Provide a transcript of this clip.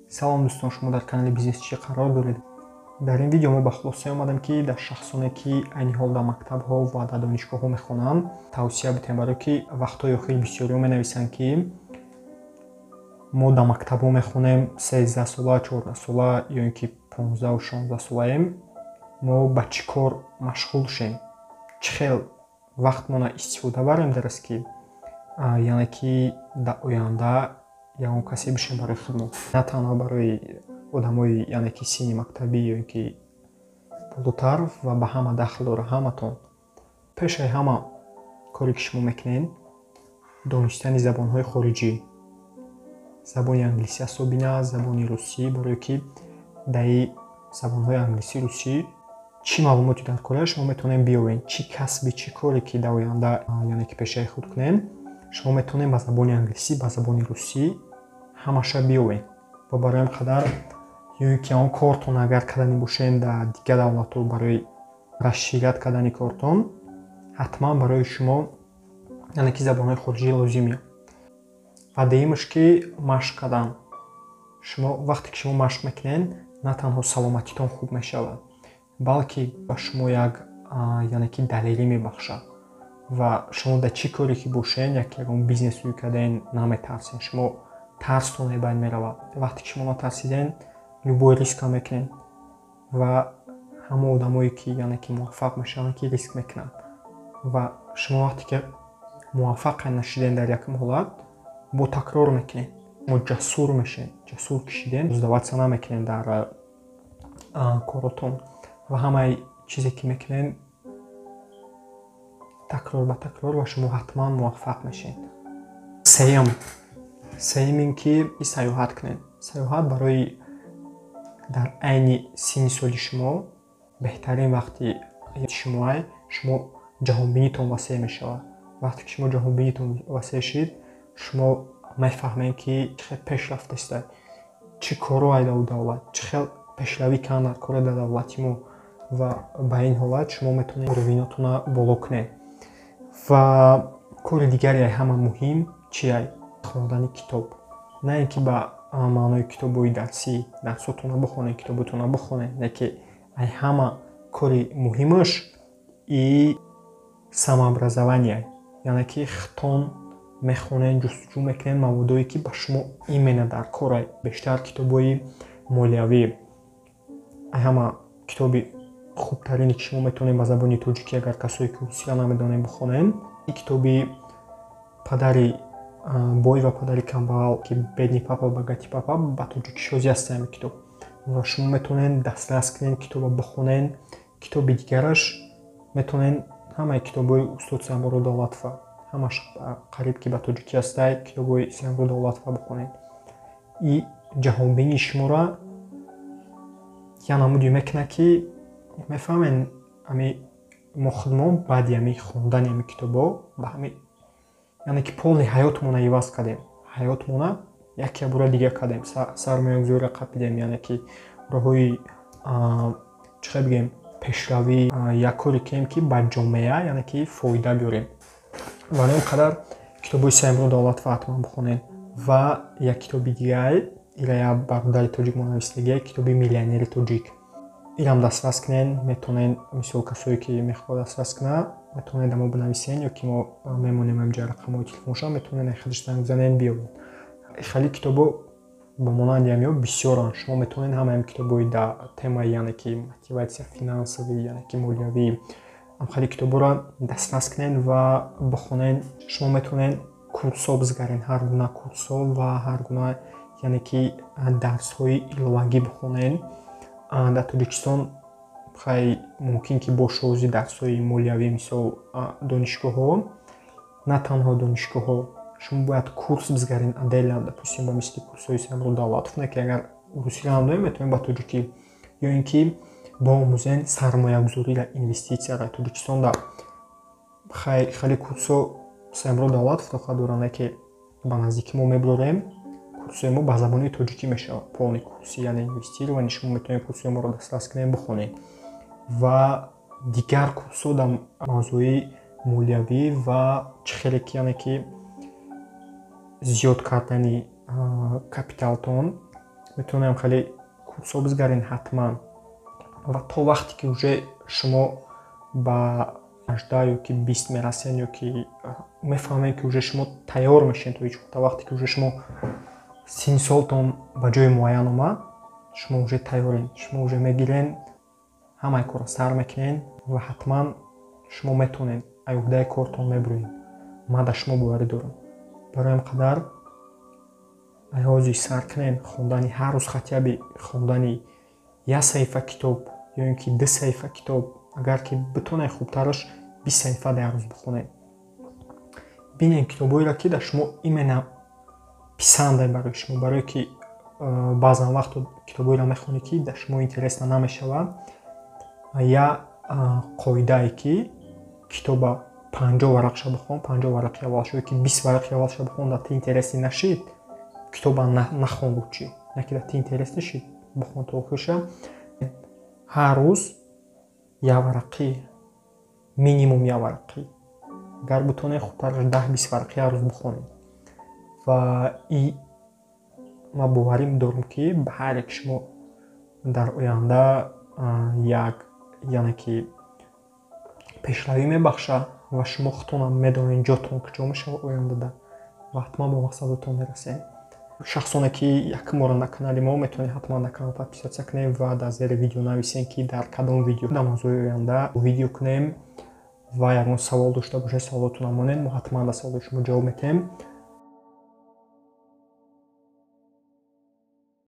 Салом дӯстон, шумо дар канали Бизнес Чӣ қарор доред. Дар ин видео мо ба хулоса омадем ки дар шахсоне ки айни ҳол дар мактабҳо ва дар донишгоҳҳо мехонанд, тавсия битем барои ки вақтҳои охир бисёриҳо менависанд ки мо дар мактабҳо мехонем 13 сола, 14 сола ё ин ки 15 ва 16 солаем, мо ба чӣ кор машғул шем, чӣ хел вақтмона истифода барем дараст ки яъне ки дар оянда ягон касе бишем барои хидмат, на танҳо барои одамои яъне ки синни мактабӣ ё ин ки болотар ва ба ҳама дахл дора. Ҳаматон пешаи ҳама коре ки шумо мекунед донистани забонҳои хориҷӣ, забони англисӣ асобина, забони русӣ, барое ки дар забонҳои англисӣ, русӣ чӣ маълумоти дар кора шумо метавонед биёред, чӣ касби, чӣ коре ки дар оянда яъне ки пешаи худ кунед, шумо метавонед ба забони англисӣ, ба забони русӣ ҳамаша биёред. ва барои ҳам қадар ё ин ки он кортон агар кардани бошед дар дигар давлатҳо барои расширят кардани кортон, ҳатман барои шумо яъне ки забонҳои хориҷӣ лозимия. Ва деимаш ки машқ кардан. Шумо вақте ки шумо машқ мекунед, на танҳо саломатитон хуб мешавад, балки ба шумо як яъне ки далерӣ мебахшад ва шумо дар чӣ коре ки бошед, ягон бизнес рӯй кардаен, наметарсед, шумо тарстон ебайн меравад. Вақте ки шумо натарсиден, любой риска мекунед ва ҳама одамое ки яъне ки муваффақ мешаванд ки риск мекунанд. Ва шумо вақте ки муваффақ нашиден дар якум ҳолат, бо такрор мекунед, мо ҷасур мешед, ҷасур кишиден, сдаватса намекунед дар коротон ва ҳамаи чизе ки мекунед такрор ба такрор ва шумо ҳатман муваффақ мешед. Сеюм ин ки саёҳат кунед. Саёҳат барои дар айни синни соли шумо беҳтарин вақти шумоа. Шумо ҷаҳонбинитон васеъ мешавад. Вақте ки шумо ҷаҳонбинитон васеъ шид, шумо мефаҳмед ки чӣ хел пешрафт истад, чӣ коро айда давлат, чӣ хел пешравӣ кан дар кора дар давлати мо ва ба ин ҳолат шумо метавонед уровинатонро боло кунед. Ва кори дигари ҳама муҳим чие? Хондани китоб. На ин ки ба маънои китобҳои дарсӣ дарсотонро бихонед, китоботонро бихонед, не ки ай ҳама кори муҳимаш и самообразование, яъне ки хитон мехонед, ҷустуҷӯ мекунед маводое ки ба шумо именно дар кора, бештар китобҳои молиявӣ. Ай ҳама китоби хубтарине ки шумо метавонед ба забони тоҷикӣ, агар касое ки русиро намедонед, бихонед. И китоби падари бой ва падари камбағал ки бедни папа богатый папа ба тоҷикишозӣ аст ҳамин китоб ва шумо метавонед дастрас кунед, китобро бихонед. Китоби дигараш метавонед ҳамаи китобҳои устод Самбуро Давлатова, ҳамаш қариб ки ба тоҷикӣ астай, китобҳои Самбуро Давлатова бихонед. И ҷаҳонбинии шуморо як намуди мекунад ки мефаҳмед ҳами мо худмон баъди ҳами хондани ҳами китобҳо ба ҳами яъне ки полни ҳаётмона иваз кардем, ҳаётмона яке бора дигар кардем, сармоягузориро қапидем, яъне ки роҳҳои чӣ хел бигем пешравӣ, як коре кунем ки ба ҷомеа яъне ки фоида биёрем. Вале он қадар китобҳои Самбуро Давлатова ҳатман бихонед. Ва як китоби дигар, ира як бародари тоҷик мо навистагия, китоби Миллионери тоҷик. Ирам дастрас кунед, метавонед мисол касое ки мехоҳад дастрас кунад, метавонед дамо бинависед ё ки мо мемонем ҳамҷа рақамҳои телефоншон, метавонед худаш занг бизанед биёред. Хеле китобҳо ба монанди ҳамиҳо бисёранд. Шумо метавонед ҳамаи китобҳои дар темаи яъне ки мотиватсия финансовӣ, яъне ки молиявӣ, хеле китобҳоро дастрас кунед ва бихонед. Шумо метавонед курсҳо бизгаред, ҳар гуна курсҳо ва ҳар гуна яъне ки дарсҳои иловагӣ бихонед. Дар Тоҷикистон хай мумкин ки боше ози дарсҳои молиявӣ, мисол донишгоҳҳо, на танҳо донишгоҳҳо, шумо бояд курс бизгаред отдельно, допустим ба мисли курсҳои Самбуро Давлатов, не ки агар русиро надонед, метавонед ба тоҷикӣ, ё ин ки боомӯзед сармоягузорӣ ва инвеститсияро. Тоҷикистон дар хеле курсҳо Самбуро Давлатов дорад, не ки ба наздики мо мебарем. Курсҳои мо ба забони тоҷикӣ мешавад, полни курси, яъне инвестирование. Шумо метавонед курсҳои моро дастрас кунед, бихонед. Ва дигар курсҳо дар мавзӯи молиявӣ ва чӣ хеле ки яъне ки зиёд кардани капиталтон метавонем хеле курсҳо бизгарен ҳатман. ва то вақте ки уже шумо ба 18 ё ки 20 мерасен ё ки мефаҳмем ки уже шумо тайёр мешин то ҳеҷ вақт вақте ки уже шумо синни солтон ба ҷои муайян омад, шумо уже тайёрен, шумо уже мегирен, ҳамаи корро сар мекунен ва ҳатман шумо метавонед айҳудаи кортон мебуроед. ман дар шумо боварӣ дорам. барои ин қадар айҳози сар кунен хондани ҳар рӯз хатъяби хондани як саҳифа китоб ё ин ки 2 саҳифа китоб, агар ки битонед хубтараш 20 саҳифа дар рӯз бихонед. бинен китобҳоеро ки дар шумо имена писанде барои шумо, барое ки баъзан вақто китобҳоеро мехонед ки дар шумо интересна намешавад. я қоидае ки китоба 50 варақша бихон, 50 варақи аввалша ё ки 20 варақи аввалша бихон, дар ти интереси нашид, китоба нахонду чӣ, на ки дар ти интерес нашид, бихон то охирша. ҳар рӯз як варақи, минимум як варақи, агар битонед хубтараш 10-20 варақи ҳар рӯз бихонед. ва ман боварӣ дорам ки ба ҳар як шумо дар оянда як яъне ки пешравӣ мебахша ва шумо худтонам медонед ҷотон куҷо мешавад ояндада ва ҳатман ба мақсадатон мерасед. шахсоне ки якум бора на канали мо метавонед ҳатман дар канал подписатсия кунед ва дар зери видео нависен ки дар кадом видео дар мавзӯи оянда видео кунем ва ягон савол дошта бошед, саволотонро монед, мо ҳатман дар саволои шумо ҷавоб метаҳем.